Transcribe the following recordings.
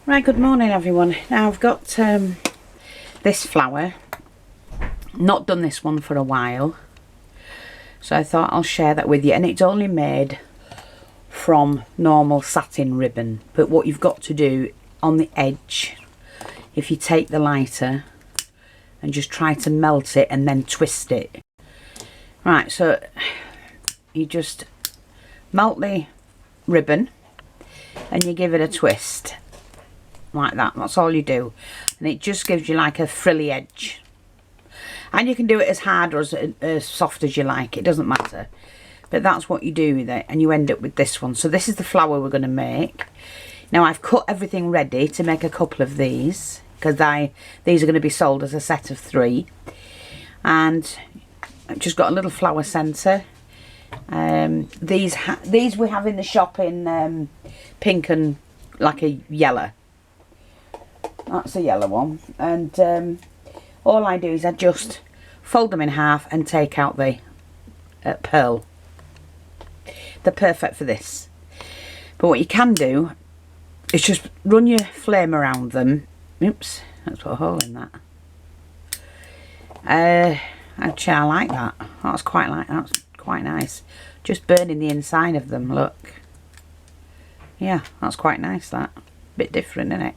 Right, good morning everyone. Now I've got this flower, not done this one for a while, so I thought I'll share that with you. And it's only made from normal satin ribbon, but what you've got to do on the edge, if you take the lighter and just try to melt it and then twist it. Right, so you just melt the ribbon and you give it a twist like that. That's all you do, and it just gives you like a frilly edge. And you can do it as hard or as soft as you like, it doesn't matter, but that's what you do with it, and you end up with this one. So this is the flower we're going to make. Now I've cut everything ready to make a couple of these, because these are going to be sold as a set of 3, and I've just got a little flower centre. These we have in the shop in pink and like a yellow. That's a yellow one, and all I do is I just fold them in half and take out the pearl. They're perfect for this. But what you can do is just run your flame around them. Oops, let's put a hole in that. Actually, I like that. That's quite nice. Just burning the inside of them, look. Yeah, that's quite nice, that. Bit different, isn't it?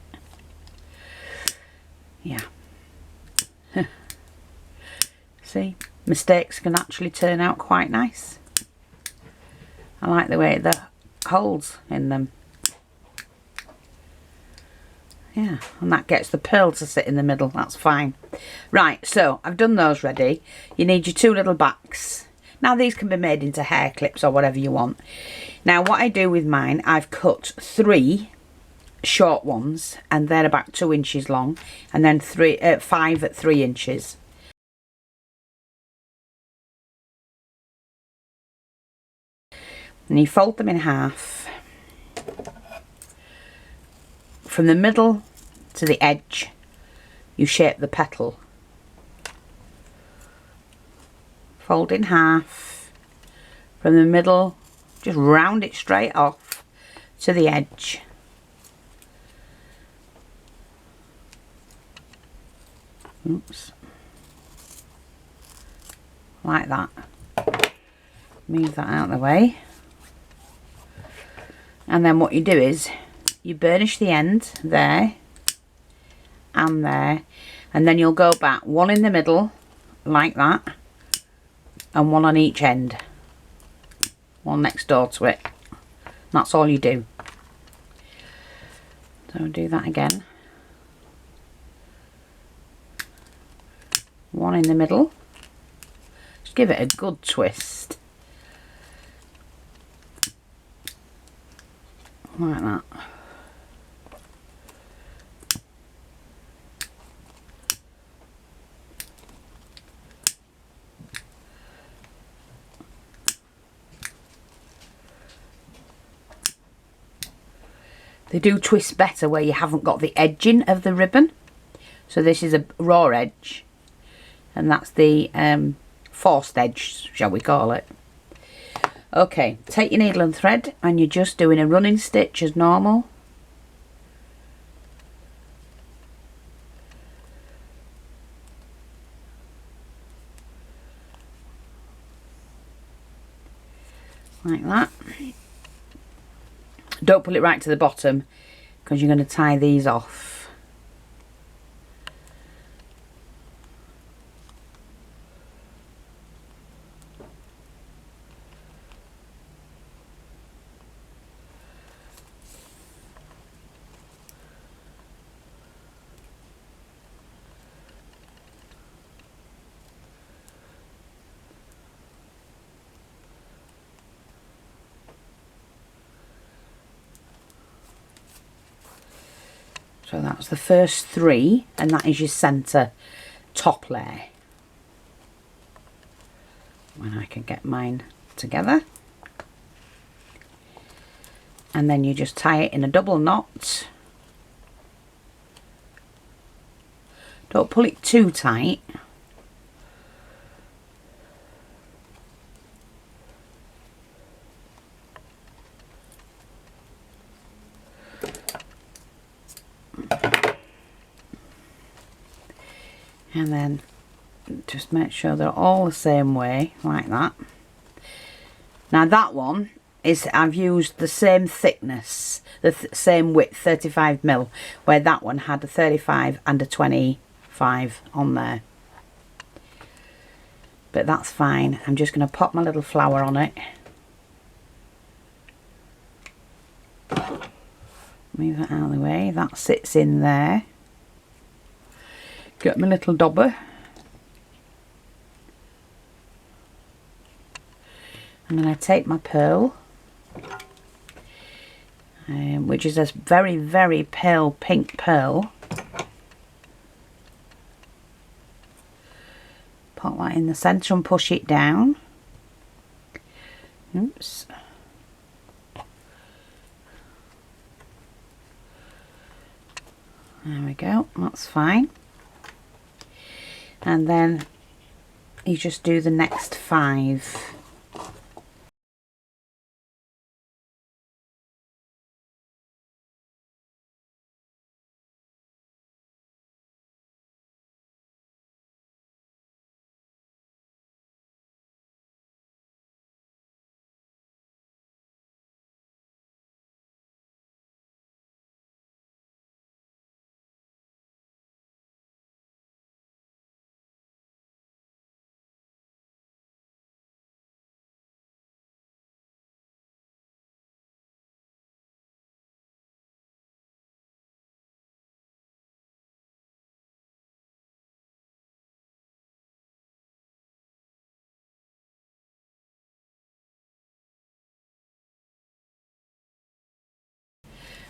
Yeah. See, mistakes can actually turn out quite nice. I like the way the holes in them. Yeah, and that gets the pearl to sit in the middle. That's fine. Right, so I've done those ready. You need your 2 little backs. Now these can be made into hair clips or whatever you want. Now what I do with mine, I've cut 3 short ones, and they're about 2 inches long, and then 5 at 3 inches. And you fold them in half from the middle to the edge. You shape the petal, fold in half from the middle, just round it straight off to the edge. Oops, like that. Move that out of the way, and then what you do is you burnish the end there and there, and then you'll go back 1 in the middle like that, and 1 on each end, 1 next door to it. That's all you do. So do that again. 1 in the middle. Just give it a good twist. Like that. They do twist better where you haven't got the edging of the ribbon. So this is a raw edge, and that's the forced edge, shall we call it. Okay, take your needle and thread, and you're just doing a running stitch as normal. Like that. Don't pull it right to the bottom, because you're going to tie these off. So that's the first 3, and that is your centre top layer. When I can get mine together. And then you just tie it in a double knot. Don't pull it too tight. And then just make sure they're all the same way, like that. Now that one is, I've used the same thickness, the same width, 35mm, where that one had a 35 and a 25 on there. But that's fine. I'm just going to pop my little flower on it. Move it out of the way. That sits in there. Got my little dauber. I'm going to take my pearl, which is a very, very pale pink pearl. Pop that in the centre and push it down. Oops. There we go, that's fine. And then you just do the next 5.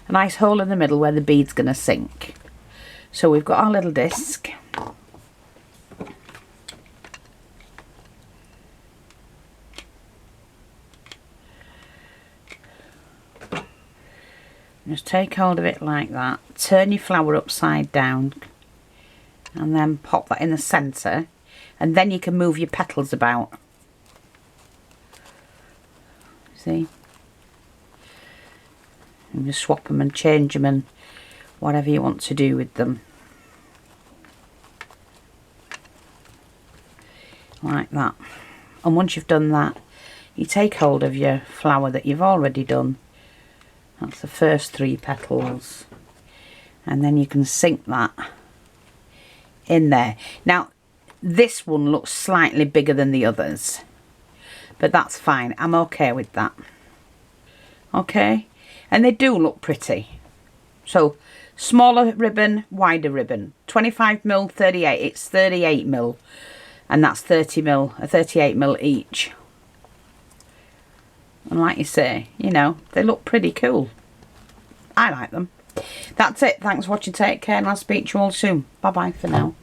A nice hole in the middle where the bead's going to sink. So we've got our little disc. Just take hold of it like that. Turn your flower upside down. And then pop that in the centre. And then you can move your petals about. See? And just swap them and change them and whatever you want to do with them. Like that. And once you've done that, you take hold of your flower that you've already done. That's the first 3 petals. And then you can sink that in there. Now, this one looks slightly bigger than the others. But that's fine. I'm okay with that. Okay? And they do look pretty. So, smaller ribbon, wider ribbon. 25mm, 38. It's 38mm. And that's 30mm, 38mm each. And like you say, you know, they look pretty cool. I like them. That's it. Thanks for watching. Take care and I'll speak to you all soon. Bye bye for now.